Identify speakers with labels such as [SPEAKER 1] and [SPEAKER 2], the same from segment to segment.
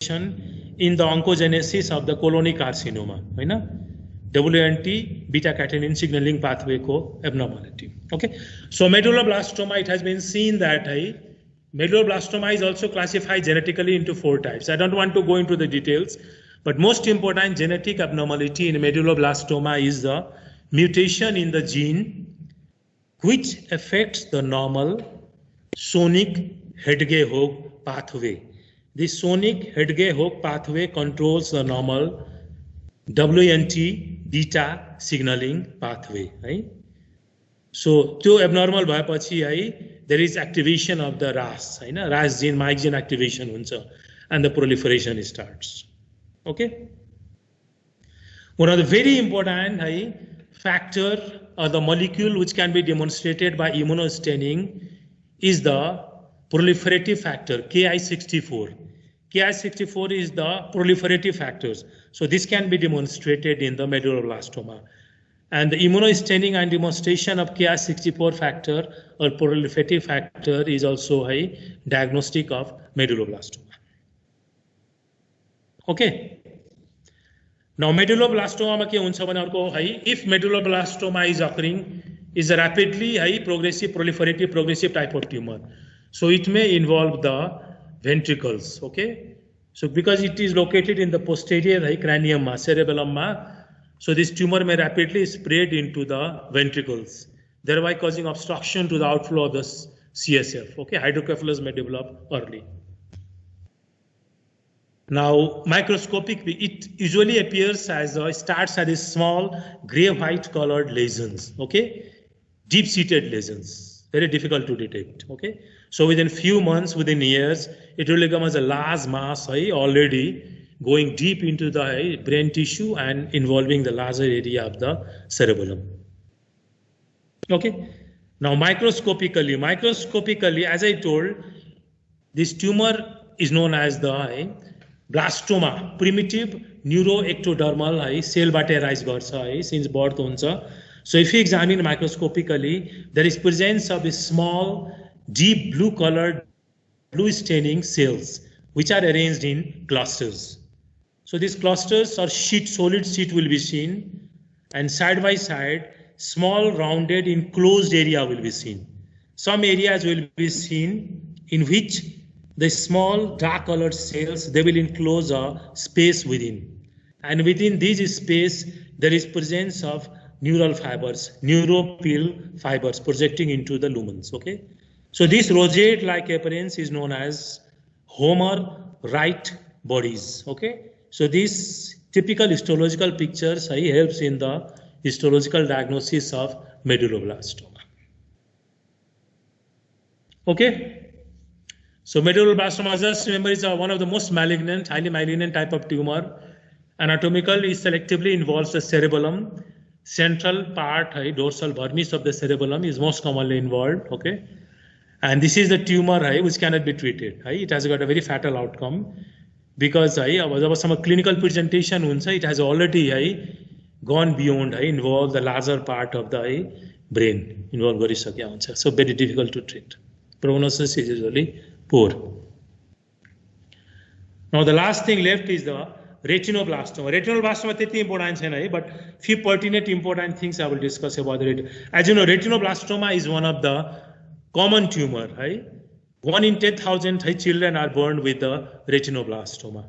[SPEAKER 1] proliferation in the oncogenesis of the colonic carcinoma, right? WNT beta-catenin signaling pathway ko abnormality. Okay, so medulloblastoma, it has been seen that medulloblastoma is also classified genetically into 4 types. I don't want to go into the details, but most important genetic abnormality in medulloblastoma is the mutation in the gene which affects the normal Sonic-Hedgehog pathway. This Sonic-Hedgehog pathway controls the normal WNT beta signaling pathway, right? So, to abnormal bhayapachi, there is activation of the RAS, right? RAS gene, Mike gene activation huncha, and the proliferation starts. Okay. One of the very important factor or the molecule which can be demonstrated by immunostaining is the proliferative factor Ki64. Ki64 is the proliferative factors. So this can be demonstrated in the medulloblastoma. And the immunostaining and demonstration of Ki64 factor or proliferative factor is also a diagnostic of medulloblastoma. Okay. Now medulloblastoma ke huncha bhane arko if medulloblastoma is occurring, is a rapidly progressive proliferative progressive type of tumor. So it may involve the ventricles, okay? So because it is located in the posterior cranium, cerebellum, so this tumor may rapidly spread into the ventricles, thereby causing obstruction to the outflow of the CSF, okay? Hydrocephalus may develop early. Now, microscopic, it usually appears as starts as small gray-white colored lesions, okay? Deep-seated lesions, very difficult to detect, okay? So within few months, within years, it will become as a large mass already going deep into the brain tissue and involving the larger area of the cerebellum. Okay. Now microscopically, as I told, this tumor is known as the blastoma, primitive neuroectodermal cell bate rise garcha since birth huncha. So if you examine microscopically, there is presence of a small deep blue colored blue staining cells which are arranged in clusters. So these clusters or solid sheet will be seen, and side by side small rounded enclosed area will be seen. Some areas will be seen in which the small dark colored cells, they will enclose a space within, and within this space there is presence of neural fibers, neuropil fibers projecting into the lumens, okay? So this rosette-like appearance is known as Homer-Wright bodies, okay? So these typical histological pictures helps in the histological diagnosis of medulloblastoma. Okay? So medulloblastoma, just remember, is one of the most malignant, highly malignant type of tumor. Anatomically, it selectively involves the cerebellum. Central part, dorsal vermis of the cerebellum is most commonly involved, okay? And this is the tumor which cannot be treated. It has got a very fatal outcome because there was some clinical presentation, it has already gone beyond, involved the larger part of the brain, involved. So very difficult to treat. Prognosis is usually poor. Now the last thing left is the retinoblastoma. Retinoblastoma is important, but few pertinent important things I will discuss about it. As you know, retinoblastoma is one of the common tumor. 1 in 10,000 children are born with the retinoblastoma.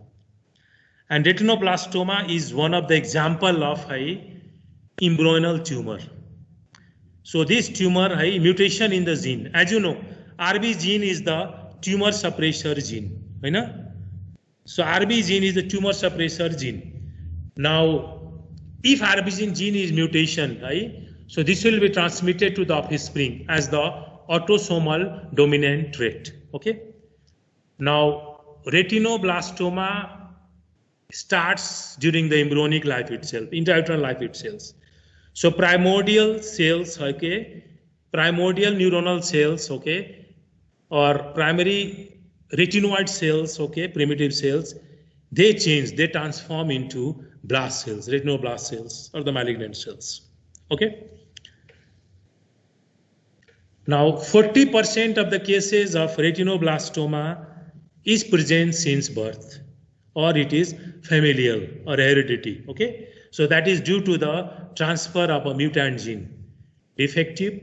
[SPEAKER 1] And retinoblastoma is one of the example of embryonal tumor. So this tumor, mutation in the gene. As you know, RB gene is the tumor suppressor gene. So RB gene is the tumor suppressor gene. Now, if RB gene is mutation, so this will be transmitted to the offspring as the autosomal dominant trait. Okay. Now, retinoblastoma starts during the embryonic life itself, intrauterine life itself. So primordial cells, okay, primordial neuronal cells, okay, or primary retinoid cells, okay, primitive cells, they change, they transform into blast cells, retinoblast cells, or the malignant cells. Okay. Now, 40% of the cases of retinoblastoma is present since birth. or it is familial or heredity. Okay, so that is due to the transfer of a mutant gene, defective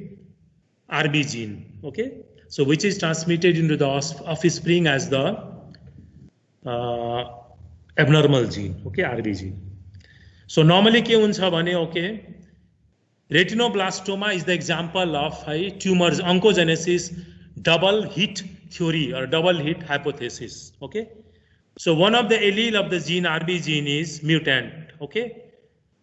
[SPEAKER 1] RB gene. Okay, so which is transmitted into the offspring as the abnormal gene. Okay, RB gene. So normally के हुन्छ भने okay, retinoblastoma is the example of tumors oncogenesis double hit theory or double hit hypothesis. Okay, so one of the allele of the gene RB gene is mutant. Okay,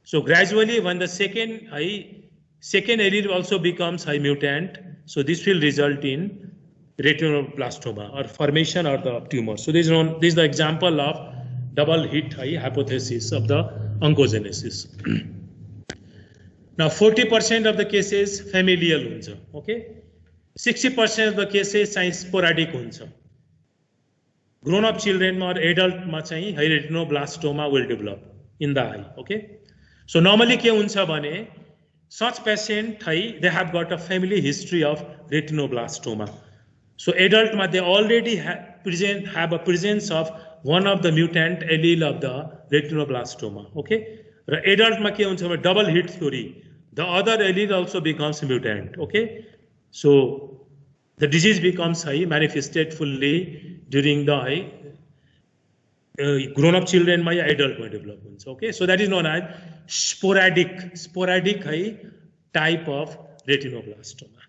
[SPEAKER 1] so gradually when the second allele also becomes mutant, so this will result in retinoblastoma or formation of the tumor. So this is the example of double hit hypothesis of the oncogenesis. Now 40% of the cases familial huncha. Okay, 60% of the cases sporadic huncha. Grown up children or adult ma chahi retinoblastoma will develop in the eye. Okay, so normally ke huncha bhane such patient they have got a family history of retinoblastoma. So adult ma they already have a presence of one of the mutant allele of the retinoblastoma. Okay, adult ma ke huncha double hit theory, the other allele also becomes mutant. Okay, so the disease becomes manifested fully during the grown up children my adult developments. Okay, so that is known as sporadic type of retinoblastoma.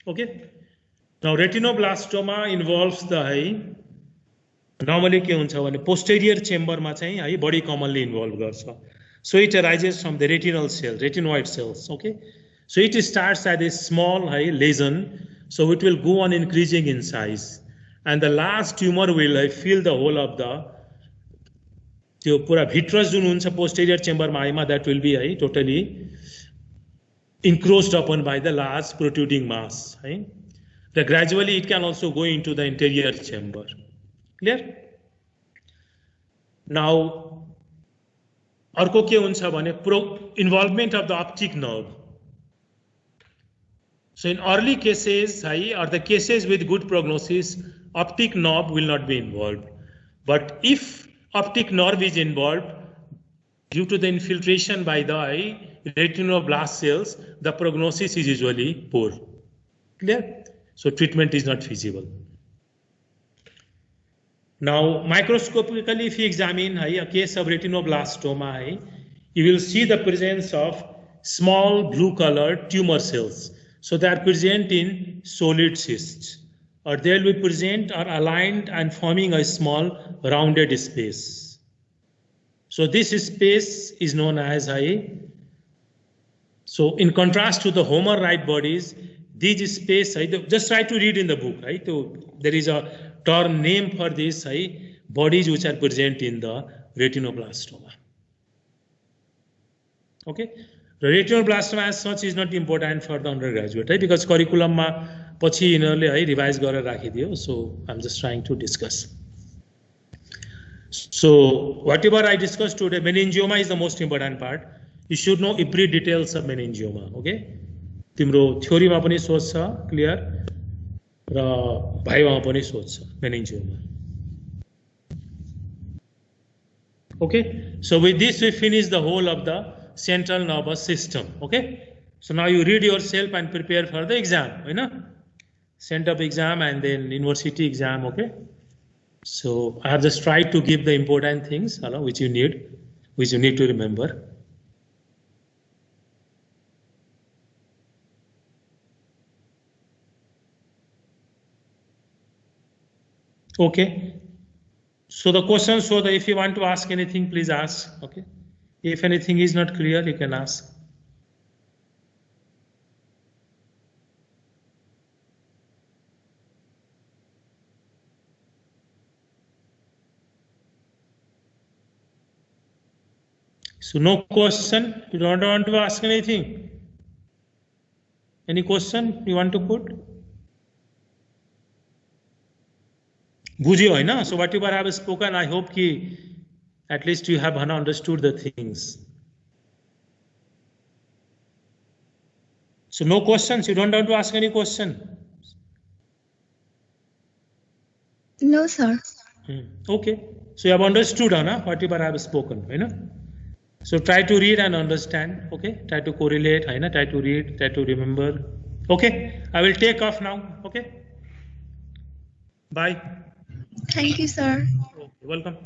[SPEAKER 1] Okay, now retinoblastoma involves the normally के हुन्छ भने posterior chamber मा चाहिँ body commonly involved गर्छ. So it arises from the retinal cell, retinoid cells. Okay, so it starts as a small lesion, so it will go on increasing in size, and the large tumor will fill the whole of the pura vitreous जुन हुन्छ posterior chamber मा that will be totally encroached upon by the large protruding mass. That gradually it can also go into the interior chamber. Clear? Now, अर्को के हुन्छ भने involvement of the optic nerve. So in early cases, or the cases with good prognosis, optic nerve will not be involved. But if optic nerve is involved, due to the infiltration by the retinoblast cells, the prognosis is usually poor. Clear? So treatment is not feasible. Now, microscopically, if you examine a case of retinoblastoma, you will see the presence of small blue-colored tumor cells. So they are present in solid cysts, or they will be present or aligned and forming a small rounded space. So this space is known as so in contrast to the Homer right bodies, these space, just try to read in the book, right? So there is a term name for these bodies which are present in the retinoblastoma. Okay, the retinoblastoma as such is not important for the undergraduate, right? Because curriculum ma पछि यिनीहरुले revise गरेर राखिदियो. So I'm just trying to discuss. So whatever I discussed today, meningioma is the most important part. You should know every details of meningioma. Okay, तिम्रो theory मा पनि सोध्छ clear र भाइमा पनि सोध्छ meningioma. Okay, so with this we finish the whole of the central nervous system. Okay, so now you read yourself and prepare for the exam, you know, center of exam and then university exam. Okay, so I have just tried to give the important things which you need to remember. Okay, so the question, so that if you want to ask anything, please ask. Okay, if anything is not clear, you can ask. So no question, you don't want to ask anything? Any question you want to put? बुझ्यो हैन? So whatever I have spoken, I hope कि at least you have understood the things. So no questions, you don't want to ask any question.
[SPEAKER 2] No, sir.
[SPEAKER 1] Okay. So you have understood, whatever I have spoken, So try to read and understand, okay? Try to correlate, try to read, try to remember. Okay, I will take off now, okay? Bye.
[SPEAKER 2] Thank you, sir.
[SPEAKER 1] Okay, welcome.